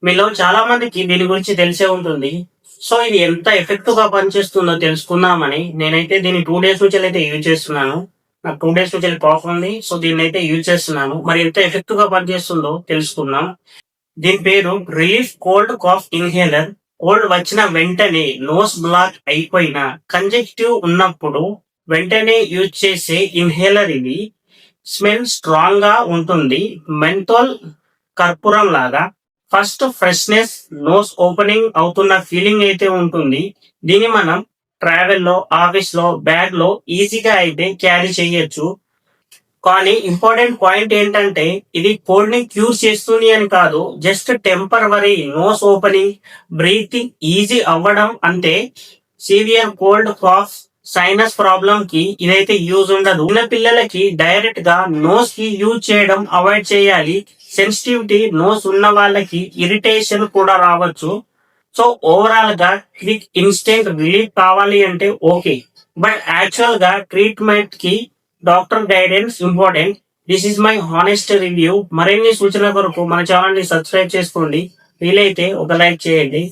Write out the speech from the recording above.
మీలో చాలా మందికి దీని గురించి తెలిసే ఉంటుంది. సో, ఇది ఎంత ఎఫెక్టివ్‌గా పనిచేస్తుందో తెలుసుకుందామని నేనైతే దీన్ని 2 డేస్ నుంచెల్లయితే యూజ్ చేస్తున్నాను. నాకు 2 డేస్ నుంచెల్లి కాఫ్ ఉంది. సో, దీన్నైతే యూజ్ చేస్తున్నాను. మరి ఎంత ఎఫెక్టివ్‌గా పనిచేస్తుందో తెలుసుకుందాం. దీని పేరు relief cold cough inhaler. Cold వచ్చిన వెంటనే నోస్ బ్లాక్ అయిపోయిన కంజెక్టివ్ ఉన్నప్పుడు వెంటనే యూజ్ చేసే ఇన్హేలర్ ఇది. స్మెల్ స్ట్రాంగ్ గా ఉంటుంది. మెంథోల్ కర్పూరం లాగా. ఫస్ట్ ఫ్రెష్నెస్, నోస్ ఓపెనింగ్ అవుతున్న ఫీలింగ్ అయితే ఉంటుంది. దీన్ని మనం ట్రావెల్ లో, ఆఫీస్ లో, బ్యాగ్ లో ఈజీగా అయితే క్యారీ చేయొచ్చు. కానీ ఇంపార్టెంట్ పాయింట్ ఏంటంటే ఇది కోల్డ్ ని క్యూర్ చేస్తుంది అని కాదు. Just temporary nose opening, breathing easy అవ్వడం అంతే. Severe cold, cough, sinus problem కి ఇదైతే యూజ్ ఉండదు. చిన్న పిల్లలకి డైరెక్ట్ గా నోస్ కి యూజ్ చేయడం అవాయిడ్ చేయాలి. సెన్సిటివిటీ నోస్ ఉన్న వాళ్ళకి ఇరిటేషన్ కూడా రావచ్చు. సో ఓవరాల్ గా క్విక్ ఇన్స్టెంట్ రిలీఫ్ కావాలి అంటే ఓకే. బట్ యాక్చువల్ గా ట్రీట్మెంట్ కి doctor guidance important. This is my honest review. మరిన్ని సూచనల కొరకు మన ఛానల్ ని సబ్స్క్రైబ్ చేసుకోండి. వీలైతే ఒక లైక్ చేయండి.